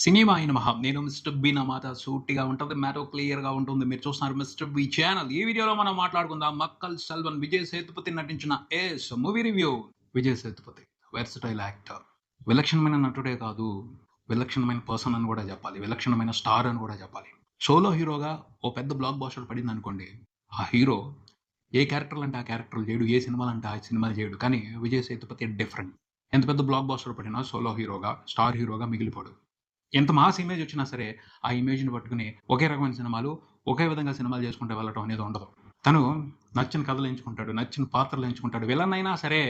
Cinema అయిన మహా నేను మిస్టర్ బి నా మాట సూటిగా ఉంటుంది, మ్యాటర్ క్లియర్‌గా ఉంటుంది. మీరు చూస్తున్నారు మిస్టర్ బి ఛానల్. ఈ వీడియోలో మనం మాట్లాడుకుందాం మక్కల్ సెల్వన్ విజయ్ సేతుపతి నటించిన 'Ace' movie review. Vijay Sethupathi versatile actor. విలక్షణమైన నటుడే కాదు, విలక్షణమైన పర్సన్ అని కూడా చెప్పాలి. విలక్షణమైన స్టార్ అని కూడా చెప్పాలి. సోలో హీరోగా ఓ పెద్ద బ్లాక్ బస్టర్ పడిందనుకోండి, ఆ హీరో ఏ క్యారెక్టర్లు అంటే ఆ క్యారెక్టర్లు చేయడు, ఏ సినిమాలు అంటే ఆ సినిమాలు చేయడు. కానీ విజయ్ సేతుపతి డిఫరెంట్. ఎంత పెద్ద బ్లాక్ బస్టర్ పడినా సోలో హీరోగా, స్టార్ హీరోగా మిగిలిపోడు. ఎంత మాస్ ఇమేజ్ వచ్చినా సరే, ఆ ఇమేజ్‌ని పట్టుకుని ఒకే రకమైన సినిమాలు, ఒకే విధంగా సినిమాలు చేసుకుంటూ వెళ్ళటం అనేది ఉండదు. తను నచ్చిన కథలు ఎంచుకుంటాడు, నచ్చిన పాత్రలు ఎంచుకుంటాడు. విలన్ అయినా సరే,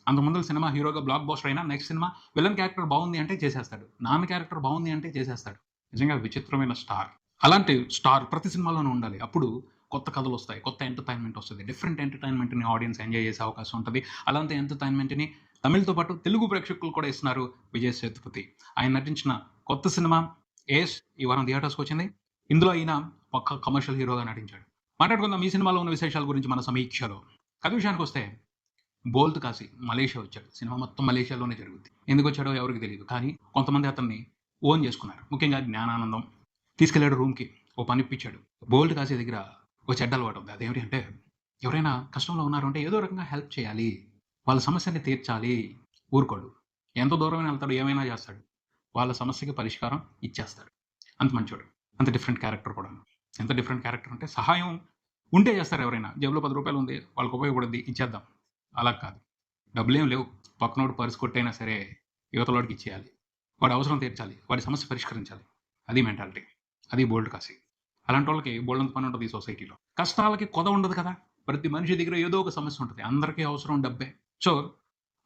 అంతకుముందు సినిమా హీరోగా బ్లాక్ బస్టర్ అయినా నెక్స్ట్ సినిమా విలన్ క్యారెక్టర్ బాగుంది అంటే చేసేస్తాడు. నాన్న క్యారెక్టర్ బాగుంది అంటే చేసేస్తాడు. నిజంగా విచిత్రమైన స్టార్. అలాంటి స్టార్ ప్రతి సినిమాలోనూ ఉండాలి. అప్పుడు కొత్త కథలు వస్తాయి, కొత్త ఎంటర్‌టైన్‌మెంట్ వస్తది. డిఫరెంట్ ఎంటర్‌టైన్‌మెంట్‌ని ఆడియన్స్ ఎంజాయ్ చేసే అవకాశం ఉంటది. అలాంటి ఎంటర్‌టైన్‌మెంట్‌ని తమిళ్‌తో పాటు తెలుగు ప్రేక్షకులు కూడా ఇస్తున్నారు విజయ్ సేతుపతి. ఆయన నటించిన కొత్త సినిమా 'ఏస్' ఈ వారం థియేటర్స్‌కి వచ్చింది. ఇందులో ఈయన పక్కా కమర్షియల్ హీరోగా నటించాడు. మాట్లాడుకుందాం ఈ సినిమాలో ఉన్న విశేషాల గురించి మన సమీక్షలో. కథ విషయానికొస్తే, బోల్త్ కాశీ మలేషియా వచ్చాడు. సినిమా మొత్తం మలేషియాలోనే జరుగుద్ది. ఎందుకొచ్చాడో ఎవరికీ తెలీదు. కానీ కొంతమంది అతన్ని ఓన్ చేసుకున్నారు. ముఖ్యంగా జ్ఞానానందం తీసుకెళ్ళాడు రూమ్‌కి. ఓ పనిప్పించాడు. బోల్ట్ కాశీ దగ్గర ఒక చెడ్డ అలవాటు ఉంది. అదేమిటి అంటే, ఎవరైనా కష్టంలో ఉన్నారు అంటే ఏదో రకంగా హెల్ప్ చేయాలి. వాళ్ళ సమస్యని తీర్చాలి. ఊరుకోడు. ఎంత దూరమైనా వెళ్తాడు, ఏమైనా చేస్తాడు. వాళ్ళ సమస్యకి పరిష్కారం ఇచ్చేస్తాడు. అంత మంచోడు. అంత డిఫరెంట్ క్యారెక్టర్ కూడా. ఎంత డిఫరెంట్ క్యారెక్టర్ అంటే, సహాయం ఉంటే చేస్తారు ఎవరైనా. జేబులో రూ. 10 ఉంది, వాళ్ళకి ఉపయోగపడుద్ది, ఇచ్చేద్దాం. అలా కాదు. డబ్బులేం లేవు. పక్కనోడు పర్స్ కొట్టైనా సరే యువతలోడికి ఇచ్చేయాలి. వాడి అవసరం తీర్చాలి. వాడి సమస్య పరిష్కరించాలి. అది మెంటాలిటీ. అది బోల్డ్ కాశీ. అలాంటి వాళ్ళకి బోల్డంత పని ఉంటుంది ఈ సొసైటీలో. కష్టాలకి కొద ఉండదు కదా. ప్రతి మనిషి దగ్గర ఏదో ఒక సమస్య ఉంటుంది. అందరికీ అవసరం డబ్బే. సో,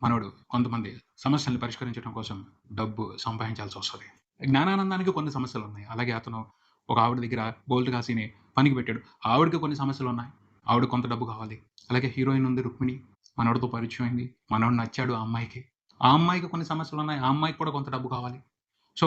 మనోడు కొంతమంది సమస్యల్ని పరిష్కరించడం కోసం డబ్బు సంపాదించాల్సి వస్తది. జ్ఞానానందానికి కొన్ని సమస్యలు ఉన్నాయి. అలాగే అతను ఒక ఆవిడ దగ్గర బోల్డ్ కాశీని పనికి పెట్టాడు. ఆవిడకి కొన్ని సమస్యలు ఉన్నాయి. ఆవిడకి కొంత డబ్బు కావాలి. అలాగే హీరోయిన్ ఉంది రుక్మిణి. మనోడితో పరిచయం అయింది. మనోడు నచ్చాడు ఆ అమ్మాయికి. ఆ అమ్మాయికి కొన్ని సమస్యలు ఉన్నాయి. ఆ అమ్మాయికి కూడా కొంత డబ్బు కావాలి. సో,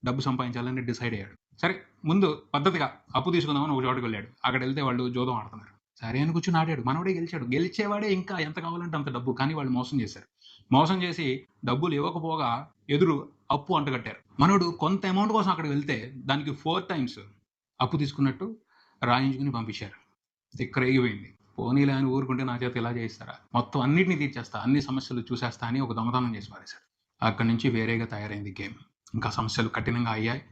డబ్బు సంపాదించాలని డిసైడ్ అయ్యాడు. సరే, ముందు పద్ధతిగా అప్పు తీసుకుందామని ఒక చోటుకి వెళ్ళాడు. అక్కడ వెళ్తే వాళ్ళు జూదం ఆడుతున్నారు. సరే అని కూర్చొని ఆడాడు. మనోడే గెలిచాడు. గెలిచేవాడే ఇంకా ఎంత కావాలంటే అంత డబ్బు. కానీ వాళ్ళు మోసం చేశారు. మోసం చేసి డబ్బులు ఇవ్వకపోగా ఎదురు అప్పు అంటగట్టారు. మనోడు కొంత అమౌంట్ కోసం అక్కడికి వెళ్తే దానికి 4 టైమ్స్ అప్పు తీసుకున్నట్టు రాయించుకుని పంపించారు. తిక్కరేగిపోయింది. పోనీలే అని ఊరుకుంటే నా చేత ఇలా చేయిస్తారా? మొత్తం అన్నిటిని తీర్చేస్తా, అన్ని సమస్యలు చూసేస్తా అని ఒక దొంగతనం చేసి పారేశాడు. అక్కడి నుంచి వేరేగా తయారైంది గేమ్. ఇంకా సమస్యలు కఠినంగా అయ్యాయి.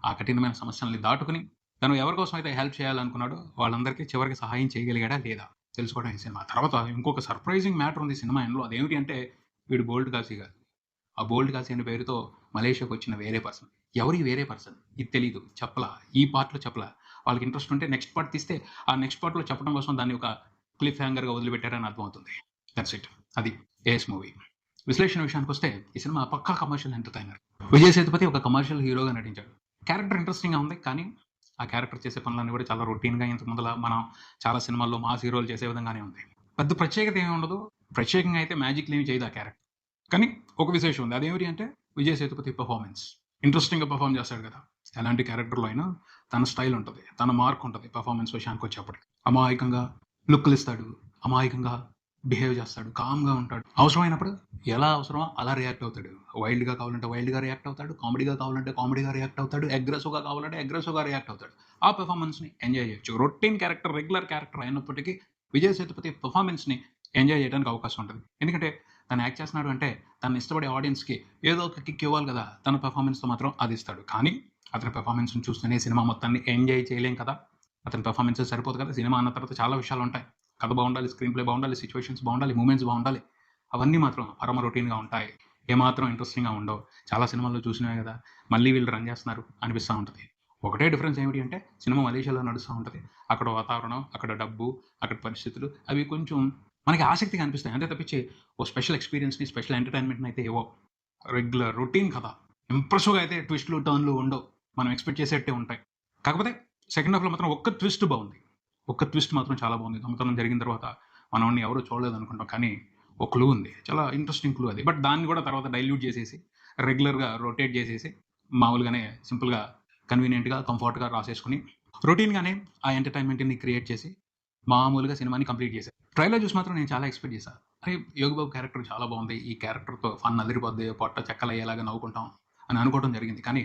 ఆ కఠినమైన సమస్యల్ని దాటుకుని తను ఎవరి కోసం అయితే హెల్ప్ చేయాలనుకున్నాడో వాళ్ళందరికీ చివరికి సహాయం చేయగలిగాడా లేదా తెలుసుకోవడం ఈ సినిమా. తర్వాత ఇంకొక సర్ప్రైజింగ్ మ్యాటర్ ఉంది సినిమా ఎండ్‌లో. అదేమిటి అంటే, వీడు బోల్డ్ కాశీ కాదు. ఆ బోల్డ్ కాశీ అనే పేరుతో మలేషియాకి వచ్చిన వేరే పర్సన్. ఎవరు ఈ వేరే పర్సన్? ఇది తెలీదు. చెప్పలా. ఈ పార్ట్‌లో చెప్పలా. వాళ్ళకి ఇంట్రెస్ట్ ఉంటే నెక్స్ట్ పార్ట్ తీస్తే ఆ నెక్స్ట్ పార్ట్‌లో చెప్పడం కోసం దాన్ని ఒక క్లిఫ్ హ్యాంగర్‌గా వదిలిపెట్టారని అర్థమవుతుంది. That's it. అది 'ఏస్' మూవీ. విశ్లేషణ విషయానికొస్తే, ఈ సినిమా పక్కా కమర్షియల్ ఎంటర్‌టైనర్. విజయ్ సేతుపతి ఒక కమర్షియల్ హీరోగా నటించాడు. క్యారెక్టర్ ఇంట్రెస్టింగ్‌గా ఉంది. కానీ ఆ క్యారెక్టర్ చేసే పనులన్నీ కూడా చాలా రొటీన్‌గా ఇంతకు ముందల మనం చాలా సినిమాల్లో మాస్ హీరోలు చేసే విధంగానే ఉంది. పెద్ద ప్రత్యేకత ఏమి ఉండదు. ప్రత్యేకంగా అయితే మ్యాజిక్‌లు ఏమి చేయదు ఆ క్యారెక్టర్. కానీ ఒక విశేషం ఉంది. అదేమిటి అంటే, విజయ్ సేతుపతి పెర్ఫార్మెన్స్. ఇంట్రెస్టింగ్‌గా పెర్ఫార్మ్ చేస్తాడు కదా. ఎలాంటి క్యారెక్టర్‌లో అయినా తన స్టైల్ ఉంటది. తన మార్క్ ఉంటది పెర్ఫార్మెన్స్ విషయానికొచ్చేప్పటికి. అమాయకంగా లుక్కులిస్తాడు. అమాయకంగా బిహేవ్ చేస్తాడు. కామ్‌గా ఉంటాడు. అవసరమైనప్పుడు ఎలా అవసరమో అలా రియాక్ట్ అవుతాడు. వైల్డ్‌గా కావాలంటే వైల్డ్‌గా రియాక్ట్ అవుతాడు. కామెడీగా కావాలంటే కామెడీగా రియాక్ట్ అవుతాడు. అగ్రెసివ్‌గా కావాలంటే అగ్రెసివ్‌గా రియాక్ట్ అవుతాడు. ఆ పెర్ఫార్మెన్స్‌ని ఎంజాయ్ చేయొచ్చు. రొటీన్ క్యారెక్టర్, రెగ్యులర్ క్యారెక్టర్ అయినప్పటికీ విజయ్ సేతుపతి పెర్ఫార్మెన్స్‌ని ఎంజాయ్ చేయడానికి అవకాశం ఉంటది. ఎందుకంటే తను యాక్ట్ చేస్తున్నాడు అంటే తనని ఇష్టపడే ఆడియన్స్‌కి ఏదో ఒక కిక్ ఇవ్వాలి కదా. తన పెర్ఫార్మెన్స్‌తో మాత్రం అది ఇస్తాడు. కానీ అతని పెర్ఫార్మెన్స్‌ని చూస్తూనే సినిమా మొత్తాన్ని ఎంజాయ్ చేయలేం కదా. అతని పెర్ఫార్మెన్సే సరిపోదు కదా. సినిమా అన్న తర్వాత చాలా విషయాలు ఉంటాయి. కథ బాగుండాలి, స్క్రీన్ ప్లే బాగుండాలి, సిచ్యువేషన్స్ బాగుండాలి, మూమెంట్స్ బాగుండాలి. అవన్నీ మాత్రం పరమ రొటీన్‌గా ఉంటాయి. ఏమాత్రం ఇంట్రెస్టింగ్‌గా ఉండవు. చాలా సినిమాల్లో చూసినవే కదా. మళ్ళీ వీళ్ళు రన్ చేస్తున్నారు అనిపిస్తా ఉంటది. ఒకటే డిఫరెన్స్ ఏమిటి అంటే, సినిమా మలేషియాలో నడుస్తా ఉంటది. అక్కడ వాతావరణం, అక్కడ డబ్బు, అక్కడ పరిస్థితులు అవి కొంచెం మనకి ఆసక్తిగా అనిపిస్తాయి. అంతే తప్పించి ఓ స్పెషల్ ఎక్స్‌పీరియన్స్‌ని, స్పెషల్ ఎంటర్‌టైన్‌మెంట్‌ని అయితే ఇవ్వవు. రెగ్యులర్ రొటీన్ కథ. ఇంప్రెసివ్‌గా అయితే ట్విస్ట్‌లు, టర్న్‌లు ఉండవు. మనం ఎక్స్‌పెక్ట్ చేసేట్టే ఉంటాయి. కాకపోతే సెకండ్ హాఫ్‌లో మాత్రం ఒక్క ట్విస్ట్ బాగుంది. ఒక్క ట్విస్ట్ మాత్రం చాలా బాగుంది. దొంగతనం జరిగిన తర్వాత మనోడిని ఎవరు చూడలేదనుకుంటాం. కానీ ఒక క్లూ ఉంది. చాలా ఇంట్రెస్టింగ్ క్లూ అది. బట్ దాన్ని కూడా తర్వాత డైల్యూట్ చేసేసి, రెగ్యులర్‌గా రొటేట్ చేసేసి, మామూలుగానే సింపుల్‌గా, కన్వీనియంట్‌గా, కంఫర్ట్‌గా రాసేసుకొని, రొటీన్‌గానే ఆ ఎంటర్‌టైన్‌మెంట్‌ని క్రియేట్ చేసి, మామూలుగా సినిమాని కంప్లీట్ చేశారు. ట్రైలర్ చూసి మాత్రం నేను చాలా ఎక్స్‌పెక్ట్ చేశా. అరే! యోగి బాబు క్యారెక్టర్ చాలా బాగుంది. ఈ క్యారెక్టర్‌తో ఫన్ అదిరిపోద్ది. పొట్ట చెక్కలయ్యేలాగా నవ్వుకుంటాం అని అనుకోవడం జరిగింది. కానీ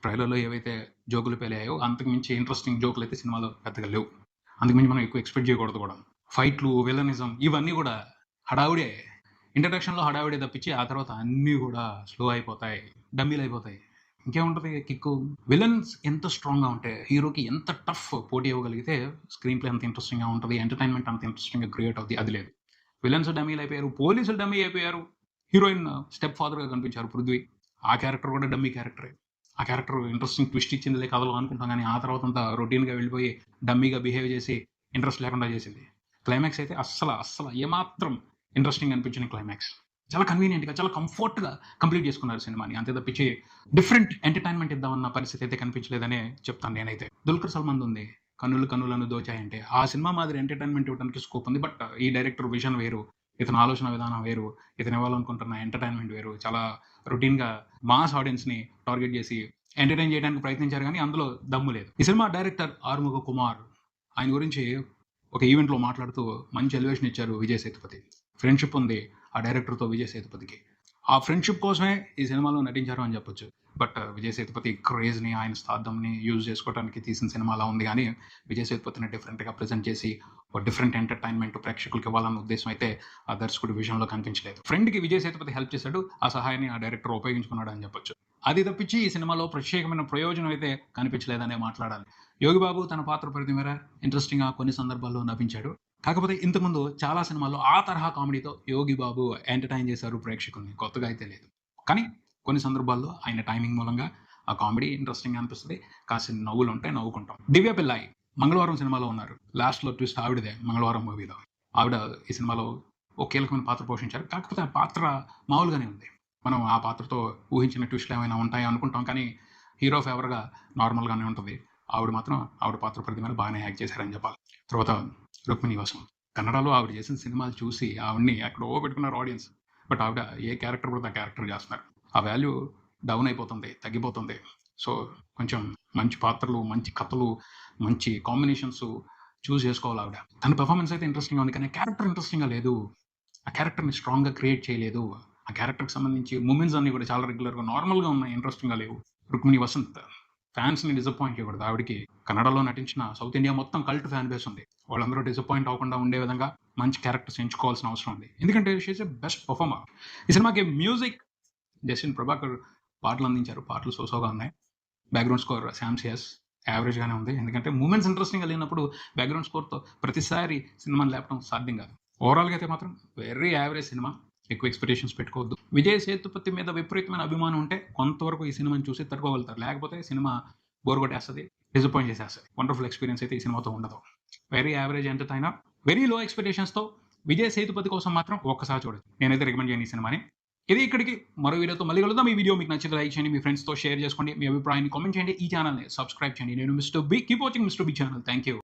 ట్రైలర్‌లో ఏవైతే జోకులు పేలాయో అంతకు మించి ఇంట్రెస్టింగ్ జోకులు అయితే సినిమాలో పెద్దగా లేవు. అందుకు మించి మనం ఎక్కువ ఎక్స్‌పెక్ట్ చేయకూడదు కూడా. ఫైట్‌లు, విలనిజం ఇవన్నీ కూడా హడావుడే. ఇంట్రడక్షన్‌లో హడావుడే తప్పించి ఆ తర్వాత అన్నీ కూడా స్లో అయిపోతాయి. డమ్మీలు అయిపోతాయి. ఇంకేముంటది కిక్కు. విలన్స్ ఎంత స్ట్రాంగ్‌గా ఉంటే హీరోకి ఎంత టఫ్ పోటీ ఇవ్వగలిగితే స్క్రీన్ ప్లే అంత ఇంట్రెస్టింగ్‌గా ఉంటది. ఎంటర్‌టైన్‌మెంట్ అంత ఇంట్రెస్టింగ్‌గా క్రియేట్ అవుద్ది. అది లేదు. విలన్స్ డమ్మీలు అయిపోయారు. పోలీసులు డమ్మీ అయిపోయారు. హీరోయిన్ స్టెప్ ఫాదర్‌గా కనిపించారు పృథ్వీ. ఆ క్యారెక్టర్ కూడా డమ్మీ క్యారెక్టరే. ఆ క్యారెక్టర్ ఇంట్రెస్టింగ్ ట్విస్ట్ ఇచ్చిందిలే కథలో అనుకుంటాం కానీ ఆ తర్వాత అంతా రొటీన్‌గా వెళ్ళిపోయి డమ్మీగా బిహేవ్ చేసి ఇంట్రెస్ట్ లేకుండా చేసింది. క్లైమాక్స్ అయితే అస్సల ఏమాత్రం ఇంట్రెస్టింగ్ అనిపించని క్లైమాక్స్. చాలా కన్వీనియంట్‌గా, చాలా కంఫర్ట్‌గా కంప్లీట్ చేసుకున్నారు సినిమాని. అంతే తప్పించి డిఫరెంట్ ఎంటర్‌టైన్‌మెంట్ ఇద్దామన్న పరిస్థితి అయితే కనిపించలేదనే చెప్తాను నేనైతే. 'దుల్కర్ సల్మాన్‌ది ఉంది. కన్నులు కన్నులను దోచాయంటే. ఆ సినిమా మాదిరి ఎంటర్‌టైన్‌మెంట్ ఇవ్వడానికి స్కోప్ ఉంది. బట్ ఈ డైరెక్టర్ విజన్ వేరు. ఇతని ఆలోచన విధానం వేరు. ఇతను ఇవ్వాలనుకుంటున్న ఎంటర్‌టైన్‌మెంట్ వేరు. చాలా రొటీన్‌గా మాస్ ఆడియన్స్‌ని టార్గెట్ చేసి ఎంటర్‌టైన్ చేయడానికి ప్రయత్నించారు కానీ అందులో దమ్ము లేదు. ఈ సినిమా డైరెక్టర్ ఆరుముగ కుమార్. ఆయన గురించి ఒక ఈవెంట్‌లో మాట్లాడుతూ మంచి ఎలివేషన్ ఇచ్చారు విజయ్ సేతుపతి. ఫ్రెండ్‌షిప్ ఉంది ఆ డైరెక్టర్‌తో విజయ్ సేతుపతికి. ఆ ఫ్రెండ్‌షిప్ కోసమే ఈ సినిమాలో నటించారు అని చెప్పొచ్చు. బట్ విజయ్ సేతుపతి క్రేజ్‌ని, ఆయన స్థార్థంని యూజ్ చేసుకోవడానికి తీసిన సినిమాలా ఉంది గానీ, విజయ్ సేతుపతిని డిఫరెంట్‌గా ప్రెజెంట్ చేసి ఒక డిఫరెంట్ ఎంటర్‌టైన్‌మెంట్ ప్రేక్షకులకి ఇవ్వాలన్న ఉద్దేశం అయితే ఆ దర్శకుడి విషయంలో కనిపించలేదు. ఫ్రెండ్‌కి విజయ్ సేతుపతి హెల్ప్ చేశాడు. ఆ సహాయాన్ని ఆ డైరెక్టర్ ఉపయోగించుకున్నాడు అని చెప్పొచ్చు. అది తప్పించి ఈ సినిమాలో ప్రత్యేకమైన ప్రయోజనం అయితే కనిపించలేదనే మాట్లాడాలి. యోగిబాబు తన పాత్ర పరిధి మేర ఇంట్రెస్టింగ్‌గా కొన్ని సందర్భాల్లో నవ్వించాడు. కాకపోతే ఇంతకుముందు చాలా సినిమాల్లో ఆ తరహా కామెడీతో యోగి బాబు ఎంటర్‌టైన్ చేశారు ప్రేక్షకుల్ని. కొత్తగా అయితే లేదు. కానీ కొన్ని సందర్భాల్లో ఆయన టైమింగ్ మూలంగా ఆ కామెడీ ఇంట్రెస్టింగ్‌గా అనిపిస్తది. కాసిన్ని నవ్వులుంటాయి, నవ్వుకుంటాం. దివ్య పిల్లాయి మంగళవారం సినిమాలో ఉన్నారు. లాస్ట్‌లో ట్విస్ట్ ఆవిడదే మంగళవారం మూవీలో. ఆవిడ ఈ సినిమాలో ఒక కీలకమైన పాత్ర పోషించారు. కాకపోతే ఆ పాత్ర మామూలుగానే ఉంది. మనం ఆ పాత్రతో ఊహించిన ట్విస్ట్‌లు ఏమైనా ఉంటాయా అనుకుంటాం కానీ హీరో ఫేవర్‌గా నార్మల్‌గానే ఉంటది. ఆవిడ మాత్రం ఆవిడ పాత్ర పరిధి మీద బాగానే యాక్ట్ చేశారని చెప్పాలి. తర్వాత రుక్మిణి వాసం. కన్నడలో ఆవిడ చేసిన సినిమాలు చూసి ఆవిడని ఎక్కడో పెట్టుకున్నారు ఆడియన్స్. బట్ ఆవిడ ఏ క్యారెక్టర్ పడితే ఆ క్యారెక్టర్ చేస్తున్నారు. ఆ వాల్యూ డౌన్ అయిపోతుంది, తగ్గిపోతుంది. సో, కొంచెం మంచి పాత్రలు, మంచి కథలు, మంచి కాంబినేషన్స్ చూజ్ చేసుకోవాలి ఆవిడ. తన పెర్ఫార్మన్స్ అయితే ఇంట్రెస్టింగ్‌గా ఉంది. కానీ క్యారెక్టర్ ఇంట్రెస్టింగ్‌గా లేదు. ఆ క్యారెక్టర్‌ని స్ట్రాంగ్‌గా క్రియేట్ చేయలేదు. ఆ క్యారెక్టర్‌కి సంబంధించి మూమెంట్స్ అన్నీ కూడా చాలా రెగ్యులర్‌గా, నార్మల్‌గా ఉన్నాయి. ఇంట్రెస్టింగ్‌గా లేవు. రుక్మిణి వసంత్ ఫ్యాన్స్‌ని డిసప్పాయింట్ చేయకూడదు. ఆవిడకి కన్నడలో నటించిన సౌత్ ఇండియా మొత్తం కల్ట్ ఫ్యాన్ బేస్ ఉంది. వాళ్ళందరూ డిసప్పాయింట్ అవ్వకుండా ఉండే విధంగా మంచి క్యారెక్టర్స్ ఎంచుకోవాల్సిన అవసరం ఉంది. ఎందుకంటే she is a best performer. ఈ సినిమాకి మ్యూజిక్ జస్టిన్ ప్రభాకర్ పాటలు అందించారు. పాటలు సోగా ఉన్నాయి. బ్యాక్‌గ్రౌండ్ స్కోర్ శామ్ సియాస్ యావరేజ్‌గానే ఉంది. ఎందుకంటే మూమెంట్స్ ఇంట్రెస్టింగ్‌గా లేనప్పుడు బ్యాక్‌గ్రౌండ్ స్కోర్‌తో ప్రతిసారి సినిమాని లేపడం సాధ్యం కాదు. ఓవరాల్‌గా అయితే మాత్రం వెరీ యావరేజ్ సినిమా. ఎక్కువ ఎక్స్‌పెక్టేషన్స్ పెట్టుకోవద్దు. విజయ్ సేతుపతి మీద విపరీతమైన అభిమానం ఉంటే కొంతవరకు ఈ సినిమాని చూసి తట్టుకోగలుగుతారు. లేకపోతే సినిమా బోర్ కొట్టేస్తది. డిసప్పాయింట్ చేసేస్తది. వండర్‌ఫుల్ ఎక్స్‌పీరియన్స్ అయితే ఈ సినిమాతో ఉండదు. Very average entertainer. Very low ఎక్స్‌పెక్టేషన్స్‌తో Vijay Sethupathi కోసం మాత్రం ఒక్కసారి చూడొచ్చు. నేనైతే రికమెండ్ చేయను ఈ సినిమాని. ఇది ఇక్కడికి. మరో వీడియోతో మళ్ళీ కలుద్దాం. ఈ వీడియో మీకు నచ్చితే లైక్ చేయండి. మీ ఫ్రెండ్స్‌తో షేర్ చేసుకోండి. మీ అభిప్రాయాన్ని కామెంట్ చేయండి. ఈ ఛానల్‌ని సబ్స్క్రైబ్ చేయండి. నేను Mister B. Keep watching Mister B channel. Thank you.